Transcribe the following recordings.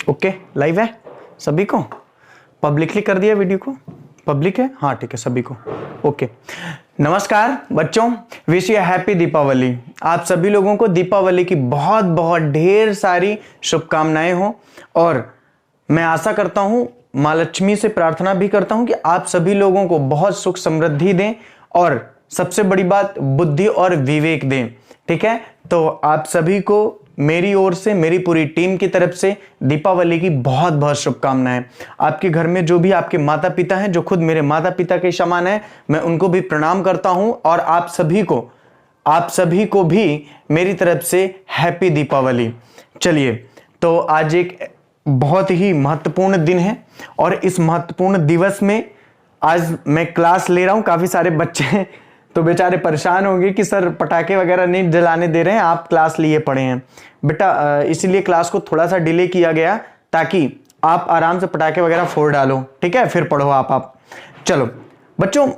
Okay, live है सभी को? पब्लिकली कर दिया वीडियो को? पब्लिक है, हाँ ठीक है सभी को। ओके, नमस्कार बच्चों, विश यू हैप्पी दीपावली। आप सभी लोगों को दीपावली की बहुत बहुत ढेर सारी शुभकामनाएं हो और मैं आशा करता हूं, माँ लक्ष्मी से प्रार्थना भी करता हूं कि आप सभी लोगों को बहुत सुख समृद्धि दें और सबसे बड़ी बात बुद्धि और विवेक दें। ठीक है, तो आप सभी को मेरी ओर से, मेरी पूरी टीम की तरफ से दीपावली की बहुत बहुत शुभकामनाएं। आपके घर में जो भी आपके माता पिता हैं, जो खुद मेरे माता पिता के समान हैं, मैं उनको भी प्रणाम करता हूं और आप सभी को भी मेरी तरफ से हैप्पी दीपावली। चलिए, तो आज एक बहुत ही महत्वपूर्ण दिन है और इस महत्वपूर्ण दिवस में आज मैं क्लास ले रहा हूं। काफी सारे बच्चे तो बेचारे परेशान होंगे कि सर पटाखे वगैरह नहीं जलाने दे रहे हैं, आप क्लास लिए पड़े हैं। बेटा इसीलिए क्लास को थोड़ा सा डिले किया गया ताकि आप आराम से पटाखे वगैरह फोड़ डालो, ठीक है, फिर पढ़ो आप। चलो बच्चों,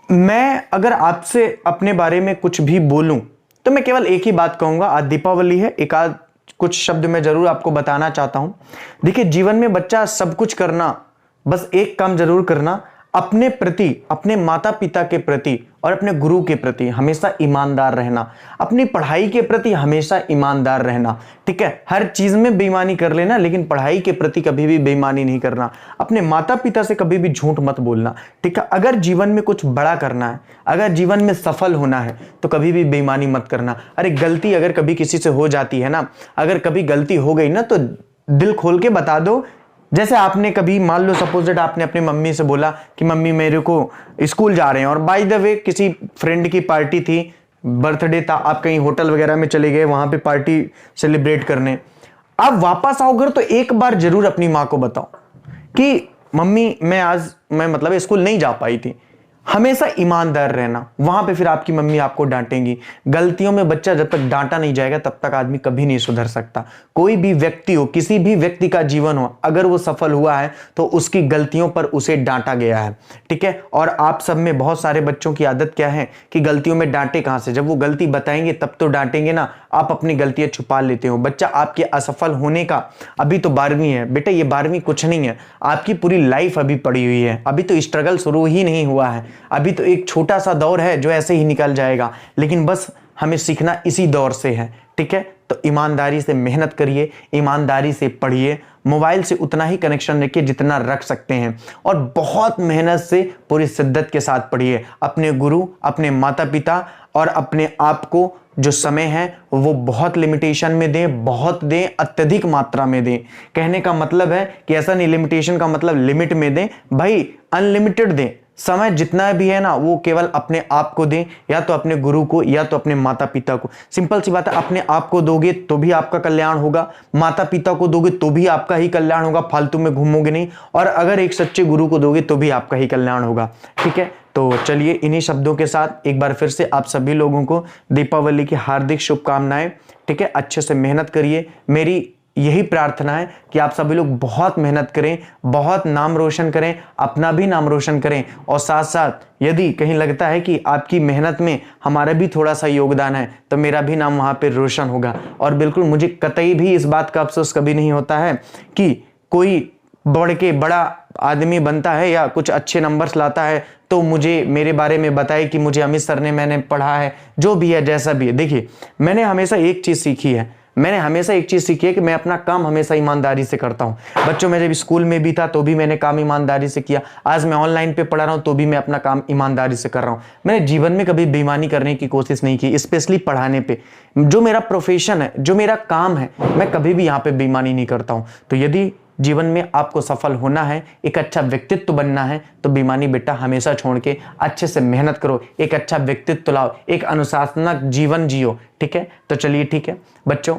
मैं अगर आपसे अपने बारे में कुछ भी बोलूं तो मैं केवल एक ही बात कहूंगा। आज दीपावली है, एक आध कुछ शब्द मैं जरूर आपको बताना चाहता हूं। देखिए, जीवन में बच्चा सब कुछ करना, बस एक काम जरूर करना, अपने प्रति, अपने माता पिता के प्रति और अपने गुरु के प्रति हमेशा ईमानदार रहना, अपनी पढ़ाई के प्रति हमेशा ईमानदार रहना। ठीक है, हर चीज में बेईमानी कर लेना लेकिन पढ़ाई के प्रति कभी भी बेईमानी नहीं करना। अपने माता पिता से कभी भी झूठ मत बोलना। ठीक है, अगर जीवन में कुछ बड़ा करना है, अगर जीवन में सफल होना है तो कभी भी बेईमानी मत करना। अरे गलती अगर कभी किसी से हो जाती है ना, अगर कभी गलती हो गई ना तो दिल खोल के बता दो। जैसे आपने कभी मान लो सपोजेड आपने अपनी मम्मी से बोला कि मम्मी मेरे को स्कूल जा रहे हैं, और बाय द वे किसी फ्रेंड की पार्टी थी, बर्थडे था, आप कहीं होटल वगैरह में चले गए वहां पे पार्टी सेलिब्रेट करने, आप वापस आओगे तो एक बार जरूर अपनी माँ को बताओ कि मम्मी मैं मतलब स्कूल नहीं जा पाई थी। हमेशा ईमानदार रहना, वहां पे फिर आपकी मम्मी आपको डांटेंगी। गलतियों में बच्चा जब तक डांटा नहीं जाएगा तब तक आदमी कभी नहीं सुधर सकता। कोई भी व्यक्ति हो, किसी भी व्यक्ति का जीवन हो, अगर वो सफल हुआ है तो उसकी गलतियों पर उसे डांटा गया है। ठीक है, और आप सब में बहुत सारे बच्चों की आदत क्या है कि गलतियों में डांटे कहां से, जब वो गलती बताएंगे तब तो डांटेंगे ना, आप अपनी गलतियां छुपा लेते हो। बच्चा आपके असफल होने का, अभी तो 12वीं है बेटा, ये 12वीं कुछ नहीं है, आपकी पूरी लाइफ अभी पड़ी हुई है, अभी तो स्ट्रगल शुरू ही नहीं हुआ है, अभी तो एक छोटा सा दौर है जो ऐसे ही निकल जाएगा, लेकिन बस हमें सीखना इसी दौर से है। ठीक है, तो ईमानदारी से मेहनत करिए, ईमानदारी से पढ़िए, मोबाइल से उतना ही कनेक्शन रखिए जितना रख सकते हैं और बहुत मेहनत से पूरी शिद्दत के साथ पढ़िए। अपने गुरु, अपने माता पिता और अपने आप को जो समय है वो बहुत लिमिटेशन में दें, बहुत दें, अत्यधिक मात्रा में दें। कहने का मतलब है कि ऐसा नहीं, लिमिटेशन का मतलब लिमिट में दें, भाई अनलिमिटेड दें। समय जितना भी है ना वो केवल अपने आप को दें, या तो अपने गुरु को या तो अपने माता पिता को। सिंपल सी बात है, अपने आप को दोगे तो भी आपका कल्याण होगा, माता पिता को दोगे तो भी आपका ही कल्याण होगा, फालतू में घूमोगे नहीं, और अगर एक सच्चे गुरु को दोगे तो भी आपका ही कल्याण होगा। ठीक है, तो चलिए इन्हीं शब्दों के साथ एक बार फिर से आप सभी लोगों को दीपावली की हार्दिक शुभकामनाएं। ठीक है, अच्छे से मेहनत करिए, मेरी यही प्रार्थना है कि आप सभी लोग बहुत मेहनत करें, बहुत नाम रोशन करें, अपना भी नाम रोशन करें, और साथ साथ यदि कहीं लगता है कि आपकी मेहनत में हमारा भी थोड़ा सा योगदान है तो मेरा भी नाम वहां पे रोशन होगा। और बिल्कुल मुझे कतई भी इस बात का अफसोस कभी नहीं होता है कि कोई बड़ा आदमी बनता है या कुछ अच्छे नंबर्स लाता है तो मुझे मेरे बारे में बताए कि मुझे अमित सर ने, मैंने पढ़ा है, जो भी है जैसा भी है। देखिए, मैंने हमेशा एक चीज सीखी है कि मैं अपना काम हमेशा ईमानदारी से करता हूं। बच्चों, मैं जब स्कूल में भी था तो भी मैंने काम ईमानदारी से किया, आज मैं ऑनलाइन पे पढ़ा रहा हूं तो भी मैं अपना काम ईमानदारी से कर रहा हूं। मैंने जीवन में कभी बेईमानी करने की कोशिश नहीं की, स्पेशली पढ़ाने पे। जो मेरा प्रोफेशन है, जो मेरा काम है, मैं कभी भी यहाँ पे बेईमानी नहीं करता हूं। तो यदि जीवन में आपको सफल होना है, एक अच्छा व्यक्तित्व बनना है, तो बेईमानी बेटा हमेशा छोड़ के अच्छे से मेहनत करो, एक अच्छा व्यक्तित्व लाओ, एक अनुशासनात्मक जीवन जियो। ठीक है, तो चलिए ठीक है बच्चों,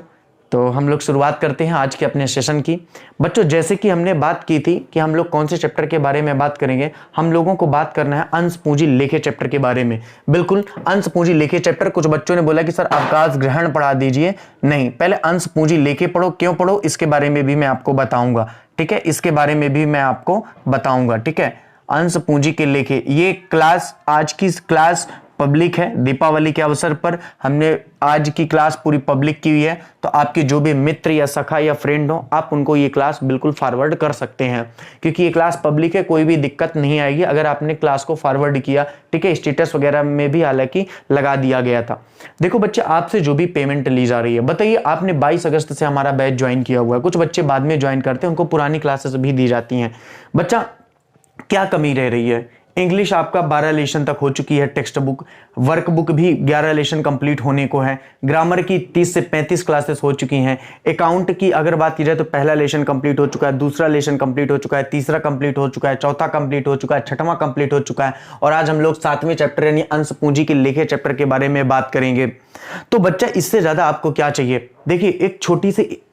तो हम लोग शुरुआत करते हैं आज के अपने सेशन की। बच्चों, जैसे कि हमने बात की थी कि हम लोग कौन से चैप्टर के बारे में बात करेंगे, हम लोगों को बात करना है अंश पूंजी लेखे चैप्टर के बारे में। बिल्कुल, अंश पूंजी लेखे चैप्टर। कुछ बच्चों ने बोला कि सर अवकाश ग्रहण पढ़ा दीजिए। नहीं, पहले अंश पूंजी लेखे पढ़ो। क्यों पढ़ो इसके बारे में भी मैं आपको बताऊंगा। ठीक है, इसके बारे में भी मैं आपको बताऊंगा। ठीक है, अंश पूंजी के लेखे, ये क्लास, आज की क्लास पब्लिक है, दीपावली के अवसर पर हमने आज की क्लास पूरी पब्लिक की हुई है, तो आपके जो भी मित्र या सखा या फ्रेंड हो, आप उनको ये क्लास बिल्कुल फॉरवर्ड कर सकते हैं, क्योंकि ये क्लास पब्लिक है, कोई भी दिक्कत नहीं आएगी अगर आपने क्लास को फॉरवर्ड किया। ठीक है, स्टेटस वगैरह में भी हालांकि लगा दिया गया था। देखो बच्चे, आपसे जो भी पेमेंट ली जा रही है, बताइए आपने 22 अगस्त से हमारा बैच ज्वाइन किया हुआ है, कुछ बच्चे बाद में ज्वाइन करते हैं, उनको पुरानी क्लासेस भी दी जाती हैं। बच्चा, क्या कमी रह रही है? इंग्लिश आपका 12 लेशन तक हो चुकी है, टेक्स्ट बुक, वर्क बुक भी 11 लेशन कंप्लीट होने को है, ग्रामर की 30 से 35 क्लासेस हो चुकी हैं, अकाउंट की अगर बात की जाए तो पहला लेशन कंप्लीट हो चुका है, दूसरा लेशन कंप्लीट हो चुका है, तीसरा कंप्लीट हो चुका है, चौथा कंप्लीट हो चुका है, छठवां कंप्लीट हो चुका है, और आज हम लोग 7वें चैप्टर यानी अंश पूंजी के लेखे चैप्टर के बारे में बात करेंगे। तो बच्चा, इससे ज्यादा आपको क्या चाहिए? देखिए, एक छोटी सी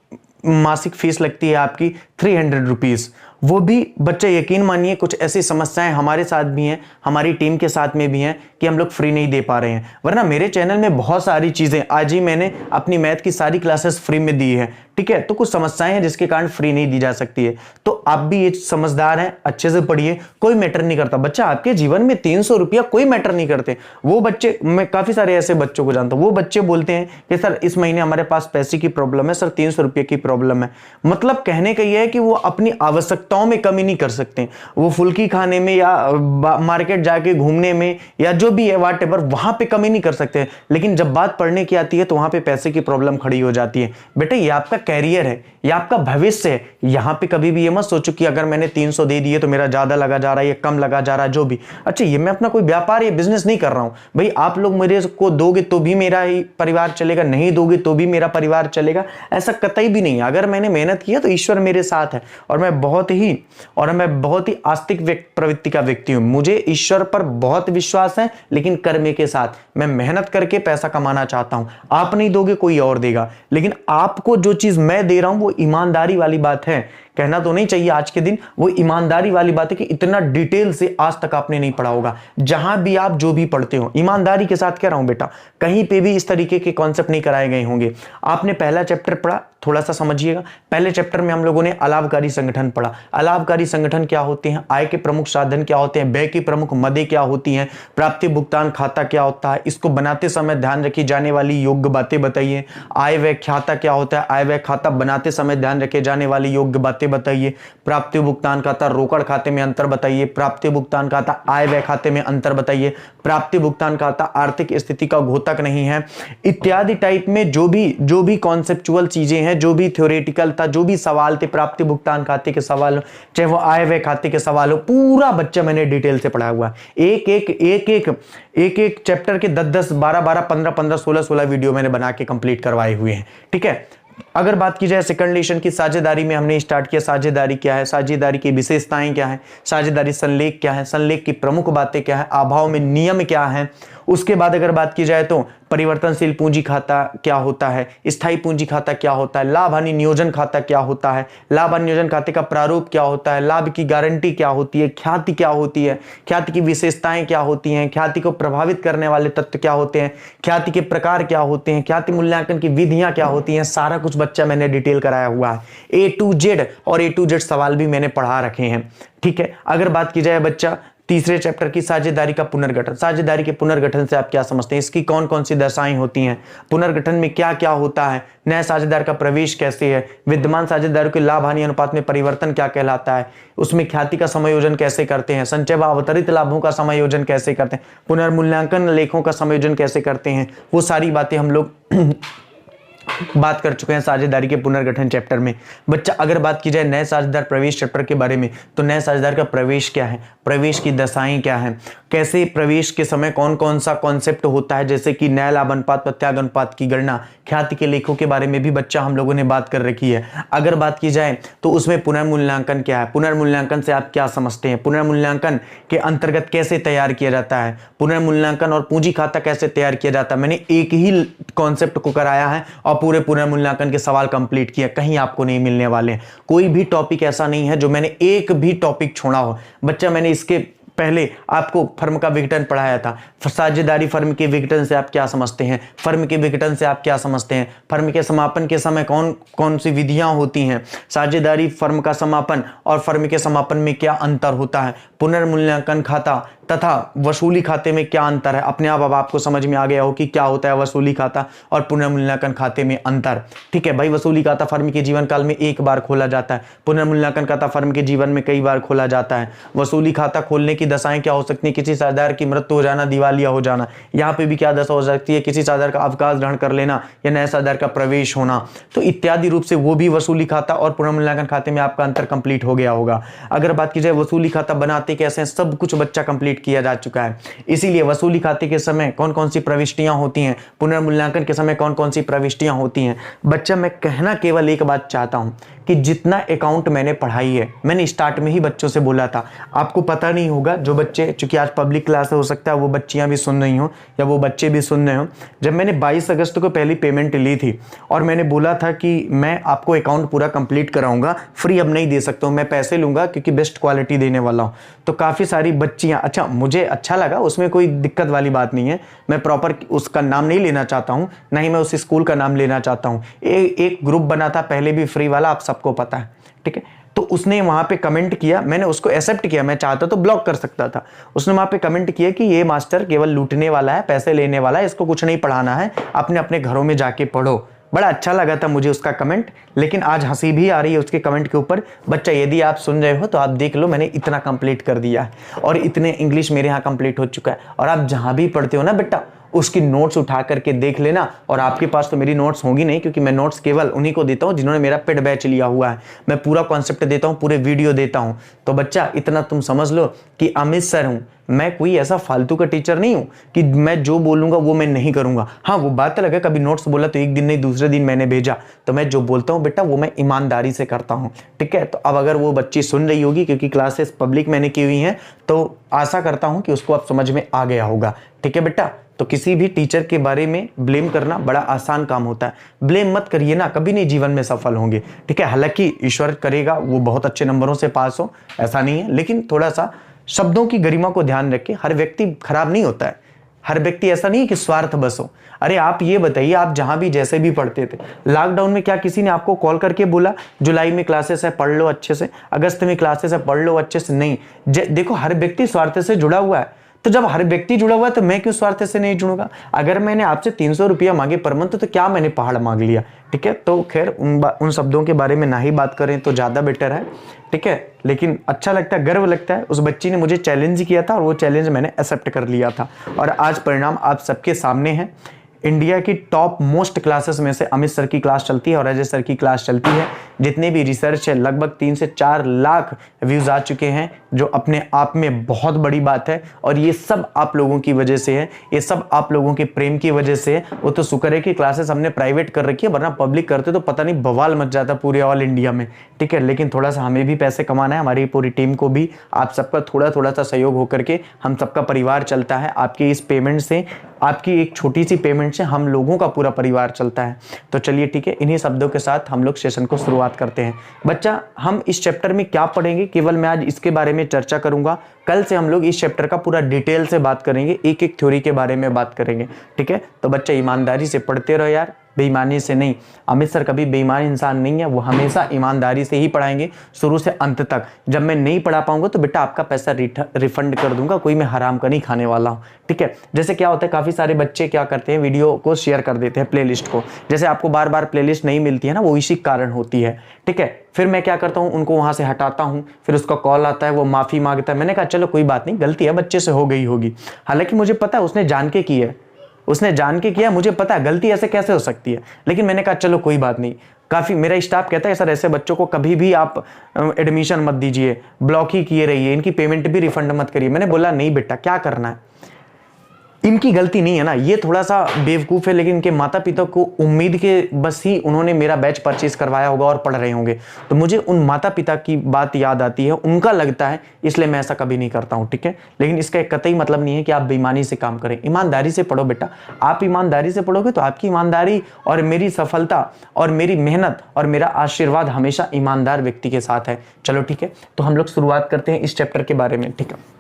मासिक फीस लगती है आपकी 300 रुपीज, वो भी बच्चे यकीन मानिए कुछ ऐसी समस्याएं हमारे साथ भी हैं, हमारी टीम के साथ में भी हैं कि हम लोग फ्री नहीं दे पा रहे हैं, वरना मेरे चैनल में बहुत सारी चीजें, आज ही मैंने अपनी मैथ की सारी क्लासेस फ्री में दी है। ठीक है, तो कुछ समस्याएं हैं जिसके कारण फ्री नहीं दी जा सकती है, तो आप भी ये समझदार हैं, अच्छे से पढ़िए, कोई मैटर नहीं करता। बच्चा, आपके जीवन में 300 रुपया कोई मैटर नहीं करते। वो बच्चे, मैं काफी सारे ऐसे बच्चों को जानता हूं, वो बच्चे बोलते हैं कि सर इस महीने हमारे पास पैसे की प्रॉब्लम है, सर 300 रुपये की प्रॉब्लम है। मतलब कहने का यह है कि वो अपनी आवश्यकताओं में कमी नहीं कर सकते, वो फुल्की खाने में या मार्केट जाके घूमने में या जो भी है वाट एवर, वहां पे कमी नहीं कर सकते, लेकिन जब बात पढ़ने की आती है तो वहां पे पैसे की प्रॉब्लम खड़ी हो जाती है। बेटा, ये आपका कैरियर है, ये आपका भविष्य है, यहां पे कभी भी ये मत सोचो कि अगर मैंने 300 दे दिए तो मेरा ज्यादा लगा जा रहा है या कम लगा जा रहा है, जो भी। अच्छा, ये मैं अपना कोई व्यापार या बिजनेस नहीं कर रहा हूं भाई, आप लोग मेरे को दोगे तो भी मेरा ही परिवार चलेगा, नहीं दोगे तो भी मेरा परिवार चलेगा, ऐसा कतई भी नहीं है। अगर मैंने मेहनत किया तो ईश्वर मेरे साथ है, और मैं बहुत ही आस्तिक प्रवृत्ति का व्यक्ति हूं, मुझे ईश्वर पर बहुत विश्वास है, लेकिन कर्म के साथ मैं मेहनत करके पैसा कमाना चाहता हूं। आप नहीं दोगे, कोई और देगा, लेकिन आपको जो चीज मैं दे रहा हूं वो ईमानदारी वाली बात है। कहना तो नहीं चाहिए आज के दिन, वो ईमानदारी वाली बात है कि इतना डिटेल से आज तक आपने नहीं पढ़ा होगा। जहां भी आप जो भी पढ़ते हो, ईमानदारी के साथ कह रहा हूं बेटा, कहीं पे भी इस तरीके के कॉन्सेप्ट नहीं कराए गए होंगे। आपने पहला चैप्टर पढ़ा, थोड़ा सा समझिएगा। पहले चैप्टर में हम लोगों ने अलाभकारी संगठन पढ़ा। अलाभकारी संगठन क्या होते हैं, आय के प्रमुख साधन क्या होते हैं, व्यय की प्रमुख मदें क्या होती हैं, प्राप्ति भुगतान खाता क्या होता है, इसको बनाते समय ध्यान रखी जाने वाली योग्य बातें बताइए। आय व्यय खाता क्या होता है, आय व्यय खाता बनाते समय ध्यान रखे जाने वाली योग्य बातें बताइए। प्राप्ति भुगतान खाता रोकड़ खाते में अंतर बताइए। प्राप्ति भुगतान खाता आय व्यय खाते में अंतर बताइए। प्राप्ति भुगतान खाता आर्थिक स्थिति का घोतक नहीं है, इत्यादि टाइप में जो भी कॉन्सेप्चुअल चीजें हैं, जो भी थ्योरेटिकल था, जो भी सवाल थे, प्राप्ति भुगतान खाते के सवाल, चाहे वो आय व्यय खाते के सवाल हो, पूरा बच्चा मैंने डिटेल से पढ़ा हुआ है। एक चैप्टर के 10 12 15 16 वीडियो मैंने बना के कंप्लीट करवाए हुए हैं। ठीक है, अगर बात की जाए सेकंड लेशन की, साझेदारी में हमने स्टार्ट किया। साझेदारी क्या है, साझेदारी की विशेषताएं क्या है, साझेदारी संलेख क्या है, संलेख की प्रमुख बातें क्या है, अभाव में नियम क्या है। उसके बाद अगर बात की जाए तो परिवर्तनशील पूंजी खाता क्या होता है, स्थायी पूंजी खाता क्या होता है, लाभ हानि नियोजन खाता क्या होता है, लाभ हानि नियोजन खाते का प्रारूप क्या होता है, लाभ की गारंटी क्या होती है, ख्याति क्या होती है, ख्याति की विशेषताएं क्या होती हैं, ख्याति को प्रभावित करने वाले तत्व क्या होते हैं, ख्याति के प्रकार क्या होते हैं, ख्याति मूल्यांकन की विधियां क्या होती हैं, सारा कुछ बच्चा मैंने डिटेल कराया हुआ है। A to Z और A to Z सवाल भी मैंने पढ़ा रखे हैं। ठीक है, अगर बात की जाए बच्चा तीसरे चैप्टर की साझेदारी का पुनर्गठन, साझेदारी के पुनर्गठन से आप क्या समझते हैं, इसकी कौन कौन सी दशाएं होती हैं, पुनर्गठन में क्या क्या होता है, नए साझेदार का प्रवेश कैसे है, विद्यमान साझेदारों के लाभ हानि अनुपात में परिवर्तन क्या कहलाता है, उसमें ख्याति का समायोजन कैसे करते हैं, संचय व अवतरित लाभों का समायोजन कैसे करते हैं, पुनर्मूल्यांकन लेखों का समायोजन कैसे करते हैं, वो सारी बातें हम लोग बात कर चुके हैं साझेदारी के पुनर्गठन चैप्टर में। बच्चा, अगर बात की जाए नए साझेदार प्रवेश चैप्टर के बारे में, तो नए साझेदार का प्रवेश क्या है, प्रवेश की दशाएं क्या है, कैसे प्रवेश के समय कौन कौन सा कॉन्सेप्ट होता है, जैसे कि नया लाभ अनुपात, प्रत्याग अनुपात की गणना, ख्याति के लेखों के बारे में भी बच्चा हम लोगों ने बात कर रखी है। अगर बात की जाए तो उसमें पुनर्मूल्यांकन क्या है, पुनर्मूल्यांकन से आप क्या समझते हैं, पुनर्मूल्यांकन के अंतर्गत कैसे तैयार किया जाता है, पुनर्मूल्यांकन और पूंजी खाता कैसे तैयार किया जाता है। मैंने एक ही कॉन्सेप्ट को कराया है और पूरे पुनर्मूल्यांकन के सवाल कंप्लीट किया, कहीं आपको नहीं मिलने वाले हैं। कोई भी टॉपिक ऐसा नहीं है जो मैंने एक भी टॉपिक छोड़ा हो। बच्चा, मैंने इसके पहले आपको फर्म का विघटन पढ़ाया था। साझेदारी फर्म के विघटन से आप क्या समझते हैं, फर्म के विघटन से आप क्या समझते हैं, फर्म के समापन के समय कौन कौन सी विधियां होती हैं, साझेदारी फर्म का समापन और फर्म के समापन में क्या अंतर होता है, पुनर्मूल्यांकन खाता तथा वसूली खाते में क्या अंतर है, अपने आप अब आपको समझ में आ गया हो कि क्या होता है वसूली खाता और पुनर्मूल्यांकन खाते में अंतर। ठीक है भाई, वसूली खाता फर्म के जीवन काल में एक बार खोला जाता है, पुनर्मूल्यांकन खाता फर्म के जीवन में कई बार खोला जाता है। वसूली खाता खोलने की दशाएं क्या हो सकती है, किसी साझेदार की मृत्यु हो जाना, दिवालिया हो जाना। यहाँ पे भी क्या दशा हो सकती है, किसी साझेदार का अवकाश ग्रहण कर लेना या नए साझेदार का प्रवेश होना, तो इत्यादि रूप से वो भी वसूली खाता और पुनर्मूल्यांकन खाते में आपका अंतर कंप्लीट हो गया होगा। अगर बात की जाए वसूली खाता बनाते कैसे हैं, सब कुछ बच्चा कंप्लीट किया जा चुका है। इसीलिए वसूली खाते के समय कौन कौन सी प्रविष्टियां होती हैं, पुनर्मूल्यांकन के समय कौन कौन सी प्रविष्टियां होती हैं। बच्चा मैं कहना केवल एक बात चाहता हूं कि जितना अकाउंट मैंने पढ़ाई है, मैंने स्टार्ट में ही बच्चों से बोला था, आपको पता नहीं होगा जो बच्चे, चूंकि आज पब्लिक क्लास हो सकता है वो बच्चियां भी सुन रही हो या वो बच्चे भी सुन रहे हो, जब मैंने 22 अगस्त को पहली पेमेंट ली थी और मैंने बोला था कि मैं आपको अकाउंट पूरा कंप्लीट कराऊंगा, फ्री अब नहीं दे सकता हूं, मैं पैसे लूंगा क्योंकि बेस्ट क्वालिटी देने वाला हूं, तो काफ़ी सारी बच्चियां, अच्छा मुझे अच्छा लगा, उसमें कोई दिक्कत वाली बात नहीं है, मैं प्रॉपर उसका नाम नहीं लेना चाहता हूं, ना ही मैं उस स्कूल का नाम लेना चाहता हूं। एक ग्रुप बना था पहले भी फ्री वाला, आप सबको पता है, ठीक है, तो उसने वहां पे कमेंट किया, मैंने उसको एक्सेप्ट किया, मैं चाहता तो ब्लॉक कर सकता था। उसने वहां पे कमेंट किया कि ये मास्टर केवल लूटने वाला है, पैसे लेने वाला है, इसको कुछ नहीं पढ़ाना है, अपने अपने घरों में जाके पढ़ो। बड़ा अच्छा लगा था मुझे उसका कमेंट, लेकिन आज हंसी भी आ रही है उसके कमेंट के ऊपर। बच्चा यदि आप सुन रहे हो तो आप देख लो, मैंने इतना कंप्लीट कर दिया है और इतने इंग्लिश मेरे यहाँ कंप्लीट हो चुका है। और आप जहाँ भी पढ़ते हो ना बेटा, उसकी नोट्स उठा करके देख लेना। और आपके पास तो मेरी नोट्स होंगी नहीं, क्योंकि मैं नोट्स केवल उन्हीं को देता हूं जिन्होंने मेरा पेड बैच लिया हुआ है। मैं पूरा कॉन्सेप्ट देता हूं, पूरे वीडियो देता हूं। तो बच्चा इतना तुम समझ लो कि अमित सर हूं, मैं कोई ऐसा फालतू का टीचर नहीं हूं कि मैं जो बोलूंगा वो मैं नहीं करूंगा। हाँ, वो बात अलग है, कभी नोट्स बोला तो एक दिन नहीं दूसरे दिन मैंने भेजा, तो मैं जो बोलता हूं बेटा वो मैं ईमानदारी से करता हूं, ठीक है। तो अब अगर वो बच्ची सुन रही होगी, क्योंकि क्लासेस पब्लिक मैंने की हुई हैं, तो आशा करता हूं कि उसको अब समझ में आ गया होगा, ठीक है बेटा। तो किसी भी टीचर के बारे में ब्लेम करना बड़ा आसान काम होता है, ब्लेम मत करिए ना, कभी नहीं जीवन में सफल होंगे, ठीक है। हालांकि ईश्वर करेगा वो बहुत अच्छे नंबरों से पास हो, ऐसा नहीं है, लेकिन थोड़ा सा शब्दों की गरिमा को ध्यान रखें। हर व्यक्ति खराब नहीं होता है, हर व्यक्ति ऐसा नहीं है कि स्वार्थ बस हो। अरे आप ये बताइए, आप जहां भी जैसे भी पढ़ते थे, लॉकडाउन में क्या किसी ने आपको कॉल करके बोला जुलाई में क्लासेस है पढ़ लो अच्छे से, अगस्त में क्लासेस है पढ़ लो अच्छे से? नहीं। देखो, हर व्यक्ति स्वार्थ से जुड़ा हुआ है, तो जब हर व्यक्ति जुड़ा हुआ है तो मैं क्यों स्वार्थ से नहीं जुड़ूंगा? अगर मैंने आपसे 300 रुपया मांगे पर मंथ, तो क्या मैंने पहाड़ मांग लिया? ठीक है, तो खैर उन शब्दों के बारे में ना ही बात करें तो ज्यादा बेटर है, ठीक है। लेकिन अच्छा लगता है, गर्व लगता है, उस बच्ची ने मुझे चैलेंज किया था और वो चैलेंज मैंने एक्सेप्ट कर लिया था, और आज परिणाम आप सबके सामने है। इंडिया की टॉप मोस्ट क्लासेस में से अमित सर की क्लास चलती है और अजय सर की क्लास चलती है। जितने भी रिसर्च है, लगभग 3 से 4 लाख व्यूज आ चुके हैं, जो अपने आप में बहुत बड़ी बात है। और ये सब आप लोगों की वजह से है, ये सब आप लोगों के प्रेम की वजह से है। वो तो शुक्र है कि क्लासेस हमने प्राइवेट कर रखी है, वरना पब्लिक करते तो पता नहीं बवाल मच जाता पूरे ऑल इंडिया में, ठीक है। लेकिन थोड़ा सा हमें भी पैसे कमाना है, हमारी पूरी टीम को भी आप सबका थोड़ा थोड़ा सा सहयोग होकर के हम सबका परिवार चलता है। आपकी इस पेमेंट से, आपकी एक छोटी सी पेमेंट से हम लोगों का पूरा परिवार चलता है। तो चलिए ठीक है, इन्हीं शब्दों के साथ हम लोग सेशन को शुरुआत करते हैं। बच्चा, हम इस चैप्टर में क्या पढ़ेंगे, केवल मैं आज इसके बारे में चर्चा करूंगा। कल से हम लोग इस चैप्टर का पूरा डिटेल से बात करेंगे, एक एक थ्योरी के बारे में बात करेंगे, ठीक है। तो बच्चा ईमानदारी से पढ़ते रहो यार, बेईमानी से नहीं। अमित सर कभी बेईमान इंसान नहीं है, वो हमेशा ईमानदारी से ही पढ़ाएंगे शुरू से अंत तक। जब मैं नहीं पढ़ा पाऊंगा तो बेटा आपका पैसा रिफंड कर दूंगा, कोई मैं हराम का नहीं खाने वाला हूँ, ठीक है। जैसे क्या होता है, काफी सारे बच्चे क्या करते हैं, वीडियो को शेयर कर देते हैं प्लेलिस्ट को, जैसे आपको बार बार प्लेलिस्ट नहीं मिलती है ना, वो इसी कारण होती है, ठीक है। फिर मैं क्या करता हूँ, उनको वहां से हटाता हूँ, फिर उसका कॉल आता है, वो माफी मांगता है। मैंने कहा चलो कोई बात नहीं, गलती है, बच्चे से हो गई होगी। हालांकि मुझे पता है उसने जान के की है, उसने जान के किया, मुझे पता है गलती ऐसे कैसे हो सकती है, लेकिन मैंने कहा चलो कोई बात नहीं। काफी मेरा स्टाफ कहता है सर ऐसे बच्चों को कभी भी आप एडमिशन मत दीजिए, ब्लॉक ही किए रहिए, इनकी पेमेंट भी रिफंड मत करिए। मैंने बोला नहीं बेटा, क्या करना है, इनकी गलती नहीं है ना, ये थोड़ा सा बेवकूफ़ है, लेकिन इनके माता पिता को उम्मीद के बस ही उन्होंने मेरा बैच परचेज करवाया होगा और पढ़ रहे होंगे। तो मुझे उन माता पिता की बात याद आती है, उनका लगता है, इसलिए मैं ऐसा कभी नहीं करता हूँ, ठीक है। लेकिन इसका एक कतई मतलब नहीं है कि आप बेईमानी से काम करें। ईमानदारी से पढ़ो बेटा, आप ईमानदारी से पढ़ोगे तो आपकी ईमानदारी और मेरी सफलता और मेरी मेहनत और मेरा आशीर्वाद हमेशा ईमानदार व्यक्ति के साथ है। चलो ठीक है, तो हम लोग शुरुआत करते हैं इस चैप्टर के बारे में, ठीक है।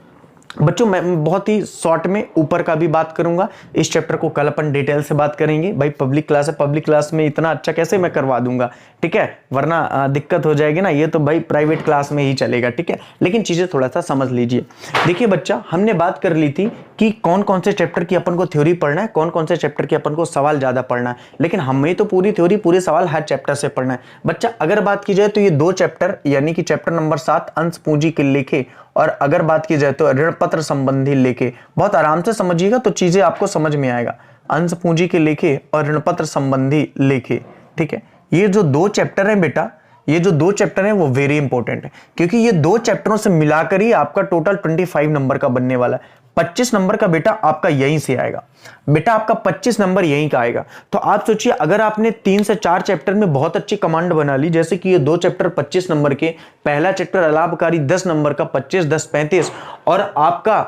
बच्चों मैं बहुत ही शॉर्ट में ऊपर का भी बात करूंगा, इस चैप्टर को कल अपन डिटेल से बात करेंगे। भाई पब्लिक क्लास है, पब्लिक क्लास में इतना अच्छा कैसे मैं करवा दूंगा, ठीक है, वरना दिक्कत हो जाएगी ना, ये तो भाई प्राइवेट क्लास में ही चलेगा, ठीक है। लेकिन चीजें थोड़ा सा समझ लीजिए। देखिए बच्चा, हमने बात कर ली थी कि कौन कौन से चैप्टर की अपन को थ्योरी पढ़ना है, कौन कौन से चैप्टर की अपन को सवाल ज्यादा पढ़ना है, लेकिन हमें तो पूरी थ्योरी पूरे सवाल हर चैप्टर से पढ़ना है। बच्चा अगर बात की जाए तो ये 2 चैप्टर यानी कि चैप्टर नंबर 7 अंश पूंजी के लेखे, और अगर बात की जाए तो ऋण पत्र संबंधी लेखे, बहुत आराम से समझिएगा तो चीजें आपको समझ में आएगा। अंश पूंजी के लेखे और ऋण पत्र संबंधी लेखे, ठीक है। ये जो 2 चैप्टर है बेटा, ये जो 2 चैप्टर हैं वो वेरी इंपॉर्टेंट है, क्योंकि ये 2 चैप्टरों से मिलाकर ही आपका टोटल 25 नंबर का बनने वाला है। 25 नंबर का बेटा आपका यहीं से आएगा, बेटा आपका 25 नंबर यहीं का आएगा। तो आप सोचिए, अगर आपने 3 से 4 चैप्टर में बहुत अच्छी कमांड बना ली, जैसे कि ये 2 चैप्टर 25 नंबर के, पहला चैप्टर अलाभकारी 10 नंबर का 25, 10, 35, और आपका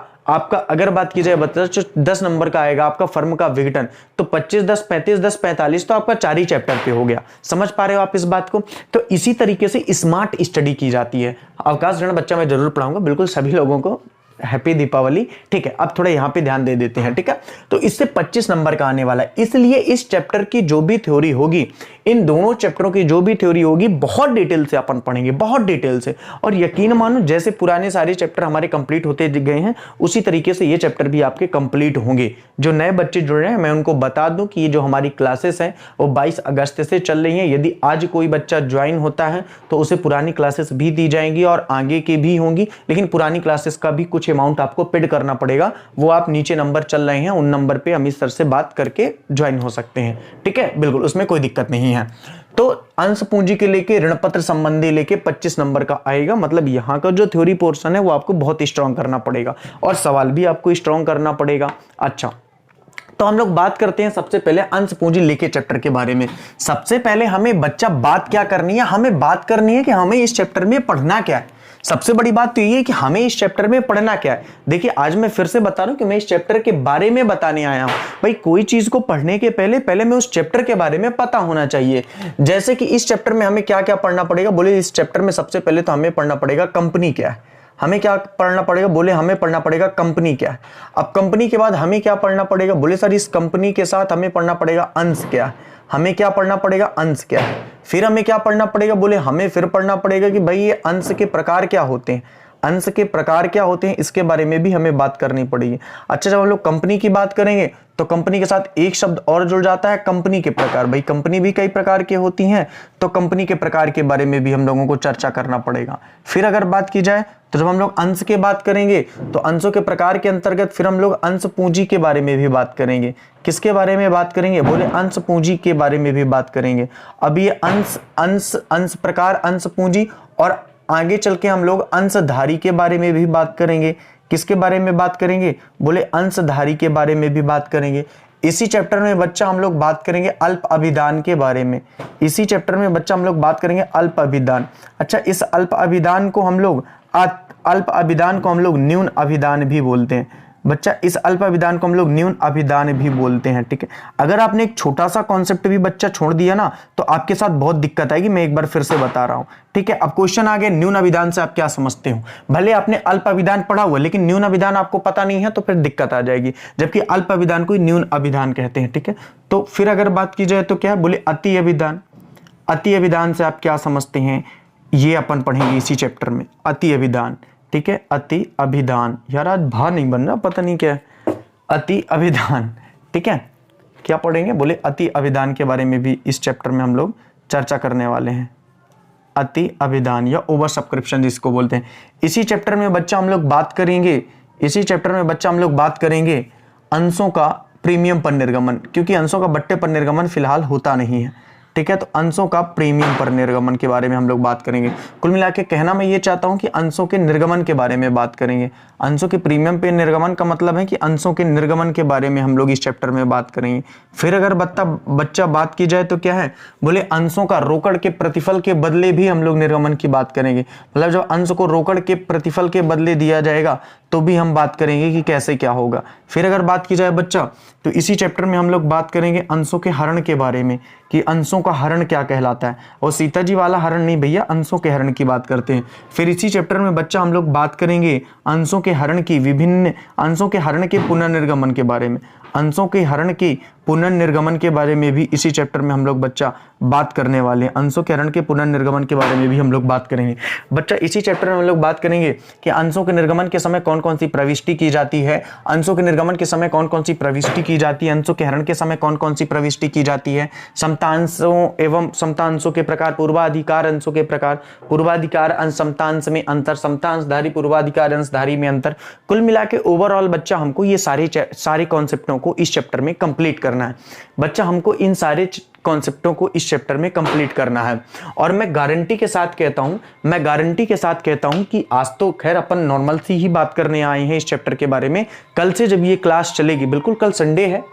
अगर बात की जाए 10 नंबर का आएगा आपका फर्म का विघटन, तो 25, 10, 35, 10, 45 तो आपका 4 ही चैप्टर पे हो गया। समझ पा रहे हो आप इस बात को? तो इसी तरीके से स्मार्ट स्टडी की जाती है। अवकाश ऋण बच्चा मैं जरूर पढ़ाऊंगा, बिल्कुल सभी लोगों को हैप्पी दीपावली, ठीक है। अब थोड़ा यहां पे ध्यान दे देते हैं, ठीक है। तो इससे 25 नंबर का आने वाला है, इसलिए इस चैप्टर की जो भी थ्योरी होगी, इन दोनों चैप्टरों की जो भी थ्योरी होगी, बहुत डिटेल से अपन पढ़ेंगे, बहुत डिटेल से। और यकीन मानो जैसे पुराने सारे चैप्टर हमारे कंप्लीट होते गए हैं, उसी तरीके से ये चैप्टर भी आपके कंप्लीट होंगे। जो नए बच्चे जुड़ रहे हैं, मैं उनको बता दूं कि ये जो हमारी क्लासेस हैं वो 22 अगस्त से चल रही हैं। यदि आज कोई बच्चा ज्वाइन होता है तो उसे पुरानी क्लासेस भी दी जाएंगी और आगे की भी होंगी, लेकिन पुरानी क्लासेस का भी कुछ अमाउंट आपको पेड करना पड़ेगा। वो आप नीचे नंबर चल रहे हैं, उन नंबर पे अमित सर से बात करके ज्वाइन हो सकते हैं, ठीक है, बिल्कुल उसमें कोई दिक्कत नहीं है। तो अंश पूंजी के लेके ऋण पत्र संबंधी लेके 25 नंबर का आएगा। मतलब यहां का जो थ्योरी पोर्शन है वो आपको बहुत स्ट्रांग करना पड़ेगा और सवाल भी आपको स्ट्रांग करना पड़ेगा। अच्छा, तो हम लोग बात करते हैं सबसे पहले अंश पूंजी लेके चैप्टर के बारे में। सबसे पहले हमें बच्चा बात क्या करनी है, हमें बात करनी है कि हमें इस चैप्टर में पढ़ना क्या है। सबसे बड़ी बात तो ये है कि हमें इस चैप्टर में पढ़ना क्या है। देखिए आज मैं फिर से बता रहा हूं कि मैं इस चैप्टर के बारे में बताने आया हूं। भाई कोई चीज को पढ़ने के पहले मैं उस चैप्टर के बारे में पता होना चाहिए। जैसे कि इस चैप्टर में हमें क्या क्या पढ़ना पड़ेगा, बोले इस चैप्टर में सबसे पहले तो हमें पढ़ना पड़ेगा कंपनी क्या है। हमें क्या पढ़ना पड़ेगा, बोले हमें पढ़ना पड़ेगा कंपनी क्या है। अब कंपनी के बाद हमें क्या पढ़ना पड़ेगा, बोले सर इस कंपनी के साथ हमें पढ़ना पड़ेगा अंश क्या है। हमें क्या पढ़ना पड़ेगा, अंश क्या है। फिर हमें क्या पढ़ना पड़ेगा, बोले हमें फिर पढ़ना पड़ेगा कि भाई ये अंश के प्रकार क्या होते हैं, अंश के प्रकार क्या होते हैं, इसके बारे में भी हमें बात करनी पड़ेगी। अच्छा, जब हम लोग कंपनी की बात करेंगे तो कंपनी के साथ एक शब्द और जुड़ जाता है, कंपनी के प्रकार। भाई कंपनी भी कई प्रकार की होती हैं, तो कंपनी के प्रकार के बारे में भी हम लोगों को चर्चा करना पड़ेगा। फिर अगर बात की जाए तो जब हम लोग अंश की बात करेंगे तो अंशों के प्रकार के अंतर्गत फिर हम लोग अंश पूंजी के बारे में भी बात करेंगे। किसके बारे में बात करेंगे, बोले अंश पूंजी के बारे में भी बात करेंगे। अब ये अंश प्रकार, अंश पूंजी, और आगे चल के हम लोग अंशधारी के बारे में भी बात करेंगे। किसके बारे में बात करेंगे, बोले अंशधारी के बारे में भी बात करेंगे। इसी चैप्टर में बच्चा हम लोग बात करेंगे अल्प अभिदान के बारे में। इसी चैप्टर में बच्चा हम लोग बात करेंगे अल्प अभिदान। अच्छा, इस अल्प अभिदान को हम लोग न्यून अभिदान भी बोलते हैं। बच्चा इस अल्प अभिदान को हम लोग न्यून अभिदान भी बोलते हैं, ठीक है। अगर आपने एक छोटा सा कॉन्सेप्ट भी बच्चा छोड़ दिया ना तो आपके साथ बहुत दिक्कत आएगी। मैं एक बार फिर से बता रहा हूं, ठीक है। अब क्वेश्चन आ गया न्यून अभिदान से आप क्या समझते हो। भले आपने अल्प अभिदान पढ़ा हुआ लेकिन न्यून अभिदान आपको पता नहीं है तो फिर दिक्कत आ जाएगी, जबकि अल्प अभिदान को न्यून अभिदान कहते हैं, ठीक है। तो फिर अगर बात की जाए तो क्या है, बोले अति अभिदान। अति अभिदान से आप क्या समझते हैं, ये अपन पढ़ेंगे इसी चैप्टर में, अति अभिदान, ठीक है। अति अभिदान, यार आज भा नहीं बन रहा, पता नहीं क्या है। अति अभिदान, ठीक है, क्या पढ़ेंगे, बोले अति अभिदान के बारे में भी इस चैप्टर में हम लोग चर्चा करने वाले हैं। अति अभिदान या ओवर सब्सक्रिप्शन जिसको बोलते हैं, इसी चैप्टर में बच्चा हम लोग बात करेंगे अंशों का प्रीमियम पर निर्गमन, क्योंकि अंशों का बट्टे पर निर्गमन फिलहाल होता नहीं है, ठीक है। तो अंशों का प्रीमियम पर निर्गमन के बारे में हम लोग बात करेंगे। कुल मिला के कहना मैं ये चाहता हूं कि अंशों के निर्गमन के बारे में बात करेंगे। अंशों के प्रीमियम पे निर्गमन का मतलब है कि अंशों के निर्गमन के बारे में हम लोग इस चैप्टर में बात करेंगे। फिर अगर बच्चा बात की जाए तो क्या है, बोले अंशों का रोकड़ के प्रतिफल के बदले भी हम लोग निर्गमन की बात करेंगे। मतलब जब अंश को रोकड़ के प्रतिफल के बदले दिया जाएगा तो भी हम बात करेंगे कि कैसे क्या होगा। फिर अगर बात की जाए बच्चा तो इसी चैप्टर में हम लोग बात करेंगे अंशों के हरण के बारे में कि अंशों का हरण क्या कहलाता है। और सीता जी वाला हरण नहीं भैया, अंशों के हरण की बात करते हैं। फिर इसी चैप्टर में बच्चा हम लोग बात करेंगे अंशों के हरण की विभिन्न अंशों के हरण के पुनर्निर्गमन के बारे में। अंशों के हरण की पुनर्निर्गमन के बारे में भी इसी चैप्टर में हम लोग बच्चा बात करने वाले हैं। अंशों के हरण के पुनर्निर्गमन के बारे में भी हम लोग बात करेंगे। बच्चा इसी चैप्टर में हम लोग बात करेंगे कि अंशों के निर्गमन के समय कौन कौन सी प्रविष्टि की जाती है, अंशों के निर्गमन के समय कौन कौन सी प्रविष्टि की जाती है, अंशों के हरण के समय कौन कौन सी प्रविष्टि की जाती है, समतांशों एवं समतांशों के प्रकार, पूर्वाधिकार अंशों के प्रकार, पूर्वाधिकार अंश समतांश में अंतर, समतांशधारी पूर्वाधिकार अंशधारी में अंतर। कुल मिला के ओवरऑल बच्चा हमको ये सारे कॉन्सेप्टों को इस चैप्टर में कंप्लीट करना है। बच्चा हमको इन सारे कॉन्सेप्टों को इस चैप्टर में कंप्लीट करना है। और मैं गारंटी के साथ कहता हूं कि आज तो खैर अपन नॉर्मल सी ही बात करने आए हैं इस चैप्टर के बारे में। कल से जब ये क्लास चलेगी, बिल्कुल कल संडे है,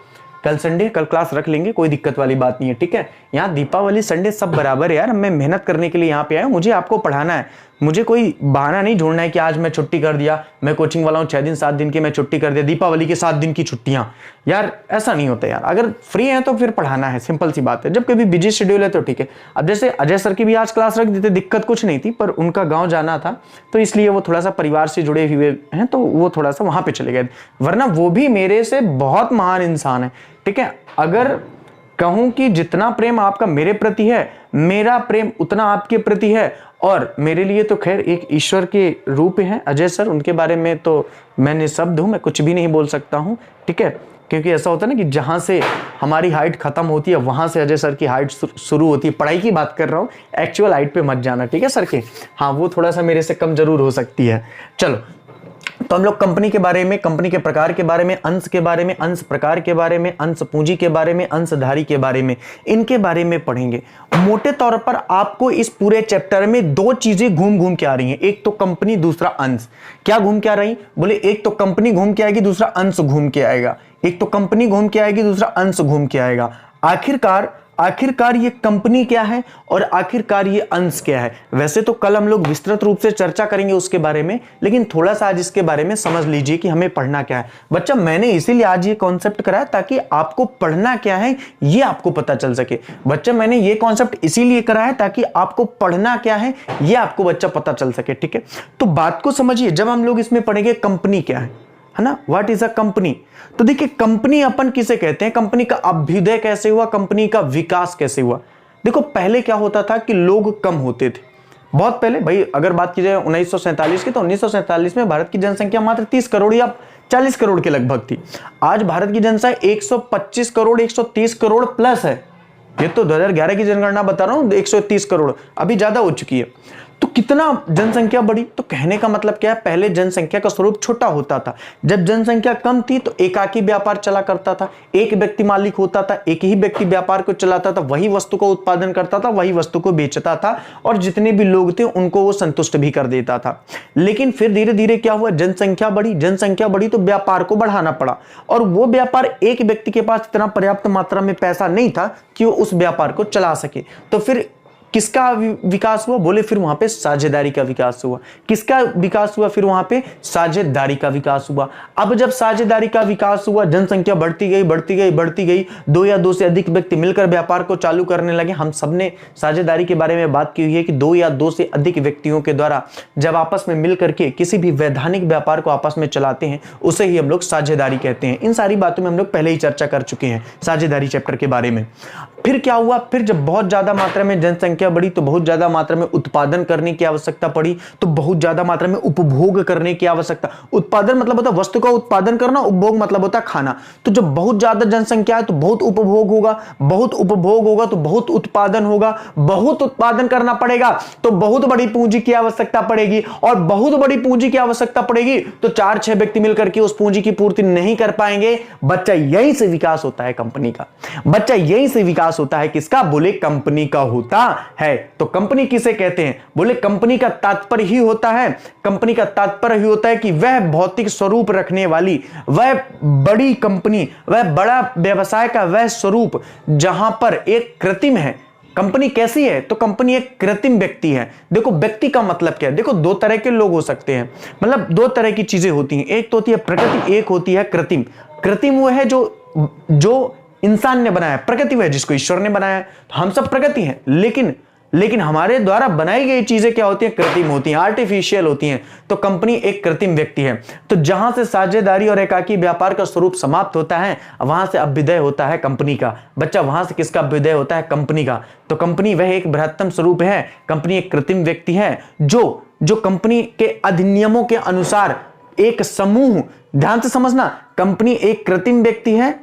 कल क्लास रख लेंगे, कोई दिक्कत वाली बात नहीं है, ठीक है। यहाँ दीपावली संडे सब बराबर है यार, मैं मेहनत करने के लिए यहाँ पे आया हूँ, मुझे आपको पढ़ाना है, मुझे कोई बहाना नहीं ढूंढना है कि आज मैं छुट्टी कर दिया, मैं कोचिंग वाला हूँ 6 दिन 7 दिन की मैं छुट्टी कर दिया, दीपावली के 7 दिन की छुट्टियां, यार ऐसा नहीं होता यार। अगर फ्री है तो फिर पढ़ाना है, सिंपल सी बात है। जब कभी बिजी शेड्यूल है तो ठीक है। अब जैसे अजय सर की भी आज क्लास रख देते, दिक्कत कुछ नहीं थी, पर उनका गाँव जाना था तो इसलिए वो थोड़ा सा परिवार से जुड़े हुए हैं तो वो थोड़ा सा वहां पे चले गए, वरना वो भी मेरे से बहुत महान इंसान है, ठीक है। अगर कहूं कि जितना प्रेम आपका मेरे प्रति है, मेरा प्रेम उतना आपके प्रति है। और मेरे लिए तो खैर एक ईश्वर के रूप हैं अजय सर, उनके बारे में तो मैं निःशब्द हूं, मैं कुछ भी नहीं बोल सकता हूं, ठीक है। क्योंकि ऐसा होता है ना कि जहां से हमारी हाइट खत्म होती है वहां से अजय सर की हाइट शुरू होती है। पढ़ाई की बात कर रहा हूं, एक्चुअल हाइट पे मत जाना, ठीक है सर के। हाँ, वो थोड़ा सा मेरे से कम जरूर हो सकती है। चलो, तो हम लोग कंपनी के बारे में, कंपनी के प्रकार के बारे में, अंश के बारे में, अंश प्रकार के बारे में, अंश पूंजी के बारे में, अंशधारी के बारे में, इनके बारे में पढ़ेंगे। मोटे तौर पर आपको इस पूरे चैप्टर में 2 चीजें घूम घूम के आ रही हैं, एक तो कंपनी, दूसरा अंश। क्या घूम के आ रही? बोले एक तो कंपनी घूम के आएगी, दूसरा अंश घूम के आएगा। एक तो कंपनी घूम के आएगी, दूसरा अंश घूम के आएगा। आखिरकार ये कंपनी क्या है और आखिरकार ये अंश क्या है। वैसे तो कल हम लोग विस्तृत रूप से चर्चा करेंगे उसके बारे में, लेकिन थोड़ा सा आज इसके बारे में समझ लीजिए कि हमें पढ़ना क्या है। बच्चा मैंने इसीलिए आज ये कॉन्सेप्ट कराया ताकि आपको पढ़ना क्या है ये आपको पता चल सके। बच्चा मैंने ये कॉन्सेप्ट इसीलिए कराया ताकि आपको पढ़ना क्या है ये आपको बच्चा पता चल सके, ठीक है। तो बात को समझिए, जब हम लोग इसमें पढ़ेंगे कंपनी क्या है ना, व्हाट इज अ कंपनी। तो देखिए कंपनी अपन किसे कहते हैं, कंपनी का अभ्युदय कैसे हुआ, कंपनी का विकास कैसे हुआ। देखो पहले क्या होता था कि लोग कम होते थे, बहुत पहले। भाई अगर बात की जाए 1947 की, तो 1947 में भारत की जनसंख्या मात्र 30 करोड़ या 40 करोड़ के लगभग थी। आज भारत की जनसंख्या 125 करोड़ 130 करोड़ प्लस है। ये तो 2011 की जनगणना बता रहा हूं, 130 करोड़, अभी ज्यादा हो चुकी है। तो कितना जनसंख्या बढ़ी। तो कहने का मतलब क्या है, पहले जनसंख्या का स्वरूप छोटा होता था। जब जनसंख्या कम थी तो एकाकी व्यापार चला करता था, एक व्यक्ति मालिक होता था, एक ही व्यक्ति व्यापार को चलाता था, वही वस्तु को उत्पादन करता था, वही वस्तु को बेचता था, और जितने भी लोग थे उनको वो संतुष्ट भी कर देता था। लेकिन फिर धीरे धीरे क्या हुआ, जनसंख्या बढ़ी तो व्यापार को बढ़ाना पड़ा, और वो व्यापार एक व्यक्ति के पास इतना पर्याप्त मात्रा में पैसा नहीं था कि वो उस व्यापार को चला सके। तो फिर किसका विकास हुआ, बोले फिर वहां पे साझेदारी का विकास हुआ। किसका विकास हुआ, फिर वहां पे साझेदारी का विकास हुआ। अब जब साझेदारी का विकास हुआ, जनसंख्या बढ़ती गई, 2 या 2 से अधिक व्यक्ति मिलकर व्यापार को चालू करने लगे। हम सबने साझेदारी के बारे में बात की हुई है कि 2 या 2 से अधिक व्यक्तियों के द्वारा जब आपस में मिलकर के किसी भी वैधानिक व्यापार को आपस में चलाते हैं, उसे ही हम लोग साझेदारी कहते हैं। इन सारी बातों में हम लोग पहले ही चर्चा कर चुके हैं साझेदारी चैप्टर के बारे में। फिर क्या हुआ, फिर जब बहुत ज्यादा मात्रा में जनसंख्या बढ़ी तो बहुत ज्यादा मात्रा में उत्पादन करने की आवश्यकता पड़ी, तो बहुत ज्यादा मात्रा में उपभोग करने की आवश्यकता। उत्पादन मतलब होता है वस्तु का उत्पादन करना, उपभोग मतलब होता है खाना। तो जब बहुत ज्यादा जनसंख्या है तो बहुत उपभोग होगा, बहुत उपभोग होगा तो बहुत उत्पादन होगा, बहुत उत्पादन करना पड़ेगा तो बहुत बड़ी पूंजी की आवश्यकता पड़ेगी, और बहुत बड़ी पूंजी की आवश्यकता पड़ेगी तो 4-6 व्यक्ति मिलकर के उस पूंजी की पूर्ति नहीं कर पाएंगे। बच्चा यहीं से विकास होता है कंपनी का। बच्चा यहीं से विकास होता है किसका, बोले कंपनी का होता है। तो कंपनी किसे कहते हैं, बोले कंपनी का तात्पर्य ही होता है, कंपनी का तात्पर्य ही होता है कि वह भौतिक स्वरूप रखने वाली, वह बड़ी कंपनी, वह बड़ा व्यवसाय का वह स्वरूप जहां पर एक कृत्रिम है। कंपनी कैसी है, तो कंपनी एक कृत्रिम व्यक्ति है। देखो व्यक्ति का मतलब क्या है, देखो 2 तरह के लोग हो सकते हैं, मतलब 2 तरह की चीजें होती हैं। एक तो होती है प्रकृति, एक होती है कृत्रिम। कृत्रिम वो है जो जो इंसान ने बनाया, प्रकृति है जिसको ईश्वर ने बनाया, तो हम सब प्रकृति हैं, लेकिन हमारे द्वारा बनाई गई चीजें क्या होती हैं, कृत्रिम होती हैं, आर्टिफिशियल होती हैं। तो कंपनी एक कृत्रिम व्यक्ति है। तो जहां से साझेदारी और एकाकी व्यापार का स्वरूप समाप्त होता है, वहां से अभ्युदय होता है कंपनी का। बच्चा, वहां से किसका अभ्युदय होता है, कंपनी का। तो कंपनी वह एक बृहत्तम स्वरूप है। कंपनी एक कृत्रिम व्यक्ति है जो कंपनी के अधिनियमों के अनुसार एक समूह, ध्यान से समझना, कंपनी एक कृत्रिम व्यक्ति है।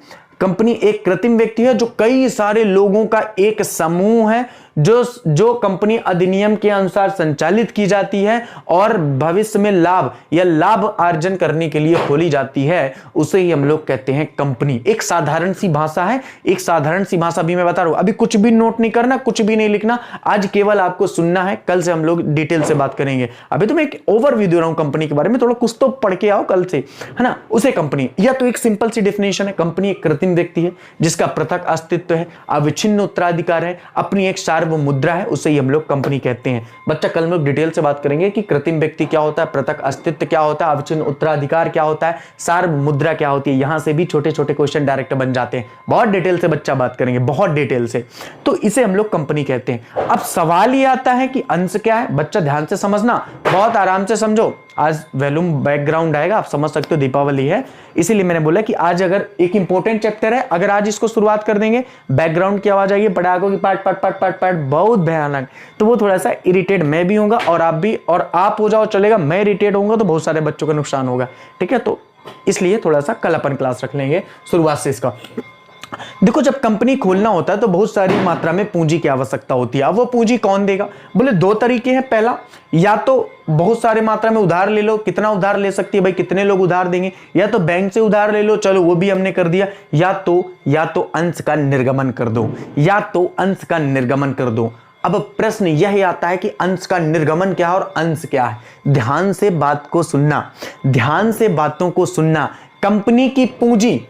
कंपनी एक कृत्रिम व्यक्ति है जो कई सारे लोगों का एक समूह है, जो कंपनी अधिनियम के अनुसार संचालित की जाती है और भविष्य में लाभ अर्जन करने के लिए खोली जाती है। उसे ही हम लोग कहते हैं कंपनी। एक साधारण सी भाषा है, एक साधारण सी भाषा भी मैं बता रहा हूं। अभी कुछ भी नोट नहीं करना, कुछ भी नहीं लिखना, आज केवल आपको सुनना है। कल से हम लोग डिटेल से बात करेंगे। अभी तो मैं एक ओवरव्यू दे रहा हूं कंपनी के बारे में, थोड़ा कुछ तो पढ़ के आओ कल से, है ना। उसे कंपनी, या तो एक सिंपल सी डेफिनेशन है, कंपनी एक कृत्रिम व्यक्ति है जिसका पृथक अस्तित्व है, अविच्छिन्न उत्तराधिकार है, अपनी एक वो मुद्रा है, उसे ही हम लोग कंपनी कहते हैं। बच्चा, कल हम लोग डिटेल से बात करेंगे कि कृत्रिम व्यक्ति क्या होता है, पृथक अस्तित्व क्या होता है, अविच्छिन्न उत्तराधिकार क्या होता है, सार्व मुद्रा क्या होती है। यहां से भी छोटे छोटे क्वेश्चन डायरेक्ट बन जाते हैं। बहुत डिटेल से बच्चा बात करेंगे, बहुत डिटेल से। तो इसे हम लोग कंपनी कहते हैं। अब सवाल ये आता है कि अंश क्या है। बच्चा ध्यान से समझना, बहुत आराम से समझो। आज वॉल्यूम बैकग्राउंड आएगा, आप समझ सकते हो दीपावली है, इसीलिए मैंने बोला कि आज अगर एक इंपॉर्टेंट चैप्टर है, अगर आज इसको शुरुआत कर देंगे, बैकग्राउंड की आवाज आएगी, पटाखों की पाट पाट पाट पाट पाट, बहुत भयानक, तो वो थोड़ा सा इरिटेट मैं भी होगा और आप भी, और आप हो जाओ चलेगा, मैं इरिटेट होऊंगा तो बहुत सारे बच्चों का नुकसान होगा। ठीक है, तो इसलिए थोड़ा सा कल अपन क्लास रख लेंगे शुरुआत से इसका। देखो, जब कंपनी खोलना होता है तो बहुत सारी मात्रा में पूंजी की आवश्यकता होती है। अब वो पूंजी कौन देगा, बोले दो तरीके हैं। पहला, या तो बहुत सारे मात्रा में उधार ले लो। कितना उधार ले सकती है भाई, कितने लोग उधार देंगे, या तो बैंक से उधार ले लो, चलो वो भी हमने कर दिया, या तो अंश का निर्गमन कर दो, या तो अंश का निर्गमन कर दो। अब प्रश्न यह आता है कि अंश का निर्गमन क्या है और अंश क्या है। ध्यान से बात को सुनना, ध्यान से बातों को सुनना। कंपनी की पूंजी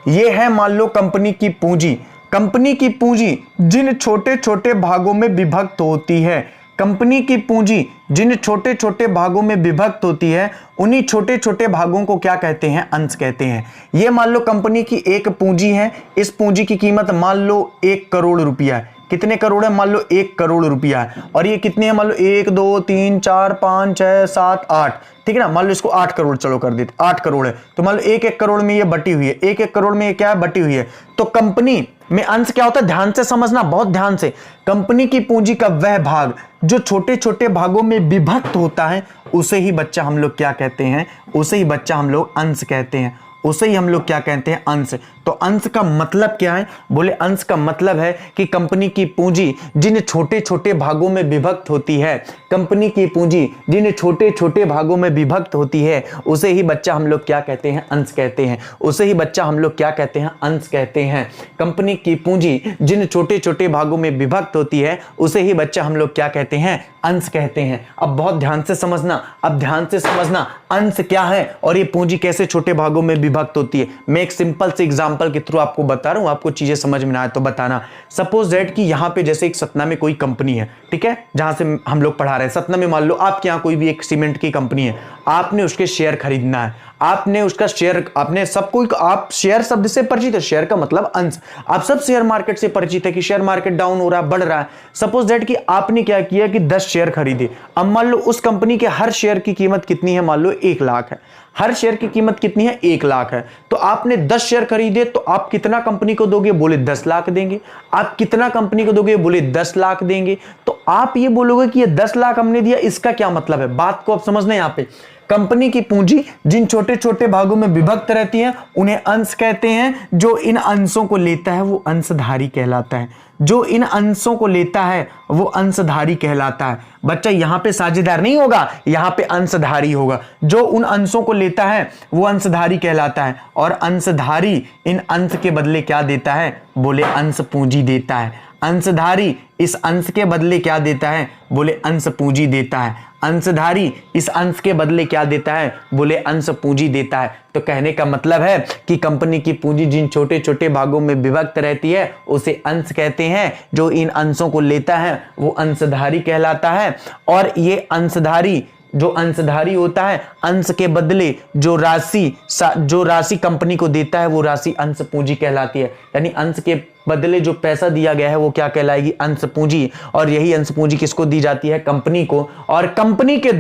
ये है, मान लो कंपनी की पूंजी, कंपनी की पूंजी जिन छोटे छोटे भागों में विभक्त होती है, कंपनी की पूंजी जिन छोटे छोटे भागों में विभक्त होती है, उन्हीं छोटे छोटे भागों को क्या कहते हैं, अंश कहते हैं। ये मान लो कंपनी की एक पूंजी है, इस पूंजी की कीमत मान लो 1 करोड़ रुपया है। कितने करोड़ है, मान लो 1 करोड़ रुपया है। और ये कितने है, मान लो 1 2 3 4 5 6 7 8, ठीक है ना। मान लो इसको 8 करोड़ चलो कर देते, 8 करोड़ है, तो मान लो 1 करोड़ में ये बटी हुई है, 1 करोड़ में ये क्या है, बटी हुई है। तो कंपनी में अंश क्या होता है, ध्यान से समझना, बहुत ध्यान से। कंपनी की पूंजी का वह भाग जो छोटे छोटे भागों में विभक्त होता है, उसे ही बच्चा हम लोग क्या कहते हैं, उसे ही बच्चा हम लोग अंश कहते हैं, उसे ही हम लोग क्या कहते हैं, अंश। तो अंश का मतलब क्या है, बोले अंश का मतलब है कि कंपनी की पूंजी जिन छोटे छोटे भागों में विभक्त होती है, कंपनी की पूंजी जिन छोटे छोटे भागों में विभक्त होती है, उसे ही बच्चा हम लोग क्या कहते हैं, अंश कहते हैं। उसे ही बच्चा हम लोग क्या कहते हैं, अंश कहते हैं। कंपनी की पूंजी जिन छोटे छोटे भागों में विभक्त होती है, उसे ही बच्चा हम लोग क्या कहते हैं, अंश कहते हैं। अब बहुत ध्यान से समझना, अब ध्यान से समझना अंश क्या है और ये पूंजी कैसे छोटे भागों में विभक्त होती है। मैं एक सिंपल से एग्जांपल के थ्रू आपको बता रहा हूं, आपको चीजें समझ में ना आए तो बताना। सपोज दैट कि यहां पे जैसे एक सतना में कोई कंपनी है, ठीक है, जहां से हम लोग पढ़ा रहे हैं, सतना में मान लो आपके यहां कोई भी एक सीमेंट की कंपनी है, आपने उसके शेयर खरीदना है, आपने उसका शेयर, आपने सबको, आप शेयर शब्द से परिचित है, शेयर का मतलब अंश। आप सब शेयर मार्केट से परिचित है कि शेयर मार्केट डाउन हो रहा है, बढ़ रहा है। सपोज दैट कि आपने क्या किया कि 10 शेयर खरीदे। अब मान लो उस कंपनी के हर शेयर की कीमत कितनी है, मान लो 1 लाख है, हर शेयर की कीमत कितनी है, 1 लाख है। तो आपने 10 शेयर खरीदे, तो आप कितना कंपनी को दोगे, बोले 10 लाख देंगे। आप कितना कंपनी को दोगे, बोले 10 लाख देंगे। तो आप ये बोलोगे कि ये 10 लाख हमने दिया, इसका क्या मतलब है, बात को आप समझना। यहां पे कंपनी की पूंजी जिन छोटे छोटे भागों में विभक्त रहती है, उन्हें अंश कहते हैं। जो इन अंशों को लेता है वो अंशधारी कहलाता है, जो इन अंशों को लेता है वो अंशधारी कहलाता है। बच्चा, यहां पे साझेदार नहीं होगा, यहां पे अंशधारी होगा। जो उन अंशों को लेता है वो अंशधारी कहलाता है। और अंशधारी इन अंश के बदले क्या देता है, बोले अंश पूंजी देता है। अंशधारी इस अंश के बदले क्या देता है, बोले अंश पूंजी देता है। अंशधारी इस अंश के बदले क्या देता है, बोले अंश पूंजी देता है। तो कहने का मतलब है कि कंपनी की पूंजी जिन छोटे छोटे भागों में विभक्त रहती है, उसे अंश कहते हैं। जो इन अंशों को लेता है वो अंशधारी कहलाता है। और ये अंशधारी जो अंशधारी होता है, अंश के बदले जो राशि कंपनी को देता है वो राशि अंश पूंजी कहलाती है। यानी अंश के बदले जो पैसा दिया गया है वो क्या कहलाएगी? अंश पूंजी। और यही अंश पूंजी किसको दी जाती है? कंपनी को। और कंपनी के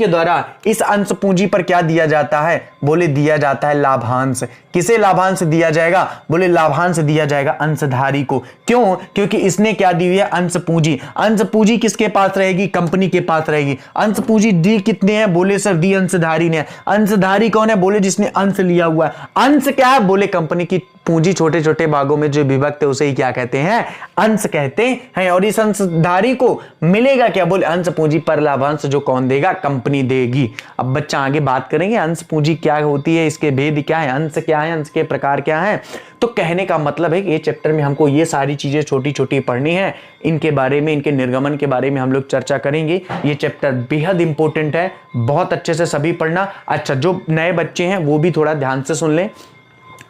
द्वारा इस अंश पूंजी पर क्या दिया जाता है? बोले दिया जाता है लाभांश। किसे लाभांश दिया जाएगा? बोले लाभांश दिया जाएगा अंशधारी को। क्यों? क्योंकि इसने क्या दी हुई है? अंश पूंजी। अंश पूंजी किसके पास रहेगी? कंपनी के पास रहेगी। अंश पूंजी दी कितने हैं? बोले सर दी अंशधारी ने। अंशधारी कौन है? बोले जिसने अंश लिया हुआ है। अंश क्या है? बोले कंपनी की पूंजी छोटे छोटे भागों में जो विभक्त है उसे ही क्या कहते हैं? अंश कहते हैं। और इस अंशधारी को मिलेगा क्या? बोले अंश पूंजी पर लाभांश जो कौन देगा? कंपनी देगी। अब बच्चा आगे बात करेंगे अंश पूंजी क्या होती है, इसके भेद क्या है, अंश क्या है, अंश के प्रकार क्या है। तो कहने का मतलब है कि ये चैप्टर में हमको ये सारी चीजें छोटी छोटी पढ़नी है। इनके बारे में, इनके निर्गमन के बारे में हम लोग चर्चा करेंगे। ये चैप्टर बेहद इंपॉर्टेंट है, बहुत अच्छे से सभी पढ़ना। अच्छा, जो नए बच्चे हैं वो भी थोड़ा ध्यान से सुन लें।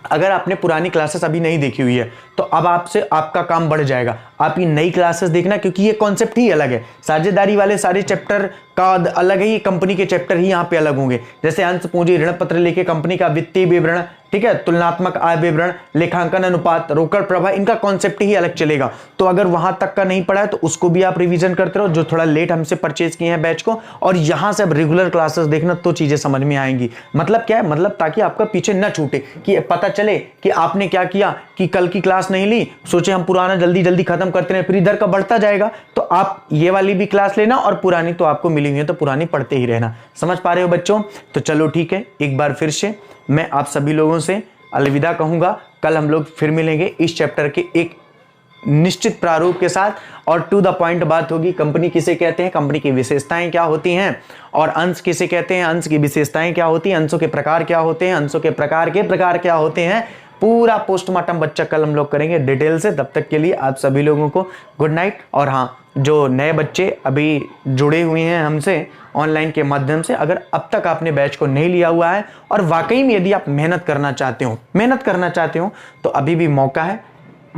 अगर आपने पुरानी क्लासेस अभी नहीं देखी हुई है तो अब आपसे आपका काम बढ़ जाएगा। आप ये नई क्लासेस देखना, क्योंकि ये कॉन्सेप्ट ही अलग है। साझेदारी वाले सारे चैप्टर का अलग है, ये कंपनी के चैप्टर ही यहाँ पे अलग होंगे। जैसे अंश पूंजी, ऋण पत्र लेके कंपनी का वित्तीय विवरण, ठीक है, तुलनात्मक आय विवरण, लेखांकन अनुपात, रोकड़ प्रवाह, इनका कॉन्सेप्ट ही अलग चलेगा। तो अगर वहां तक का नहीं पढ़ा है तो उसको भी आप रिवीजन करते रहो, जो थोड़ा लेट हमसे परचेज किए हैं बैच को। और यहां से अब रेगुलर क्लासेस देखना तो चीजें समझ में आएंगी। मतलब क्या है? मतलब ताकि आपका पीछे न छूटे, कि पता चले कि आपने क्या किया कि कल की क्लास नहीं ली, सोचे हम पुराना जल्दी जल्दी खत्म करते रहे, फिर इधर का बढ़ता जाएगा। तो आप ये वाली भी क्लास लेना और पुरानी तो आपको मिली हुई है तो पुरानी पढ़ते ही रहना। समझ पा रहे हो बच्चों? तो चलो ठीक है, एक बार फिर से मैं आप सभी लोगों से अलविदा कहूंगा। कल हम लोग फिर मिलेंगे इस चैप्टर के एक निश्चित प्रारूप के साथ, और टू द पॉइंट बात होगी। कंपनी किसे कहते हैं, कंपनी की विशेषताएं क्या होती हैं, और अंश किसे कहते हैं, अंश की विशेषताएं क्या होती हैं, अंशों के प्रकार क्या होते हैं, अंशों के प्रकार क्या होते हैं। पूरा पोस्टमार्टम बच्चा कल हम लोग करेंगे डिटेल से। तब तक के लिए आप सभी लोगों को गुड नाइट। और हाँ, जो नए बच्चे अभी जुड़े हुए हैं हमसे ऑनलाइन के माध्यम से, अगर अब तक आपने बैच को नहीं लिया हुआ है और वाकई में यदि आप मेहनत करना चाहते हो तो अभी भी मौका है।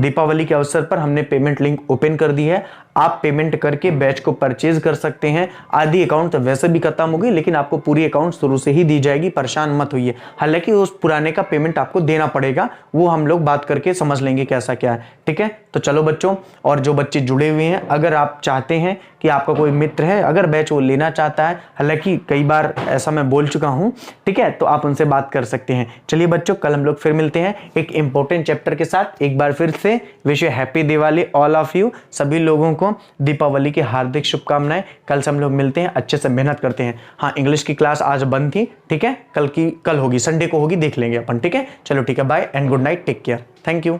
दीपावली के अवसर पर हमने पेमेंट लिंक ओपन कर दी है, आप पेमेंट करके बैच को परचेज कर सकते हैं। आधी अकाउंट तो वैसे भी खत्म हो गई, लेकिन आपको पूरी अकाउंट शुरू से ही दी जाएगी, परेशान मत होइए। हालांकि उस पुराने का पेमेंट आपको देना पड़ेगा, वो हम लोग बात करके समझ लेंगे कैसा क्या है। ठीक है, तो चलो बच्चों, और जो बच्चे जुड़े हुए हैं, अगर आप चाहते हैं कि आपका कोई मित्र है अगर बैच वो लेना चाहता है, हालांकि कई बार ऐसा मैं बोल चुका हूं, ठीक है, तो आप उनसे बात कर सकते हैं। चलिए बच्चों, कल हम लोग फिर मिलते हैं एक इंपॉर्टेंट चैप्टर के साथ। एक बार फिर से wish you happy Diwali all of you. सभी लोगों को दीपावली की हार्दिक शुभकामनाएं। कल से हम लोग मिलते हैं, अच्छे से मेहनत करते हैं। हाँ, इंग्लिश की क्लास आज बंद थी, ठीक है, कल होगी, संडे को होगी, देख लेंगे अपन। ठीक है, चलो ठीक है, bye and good night, take care, thank you.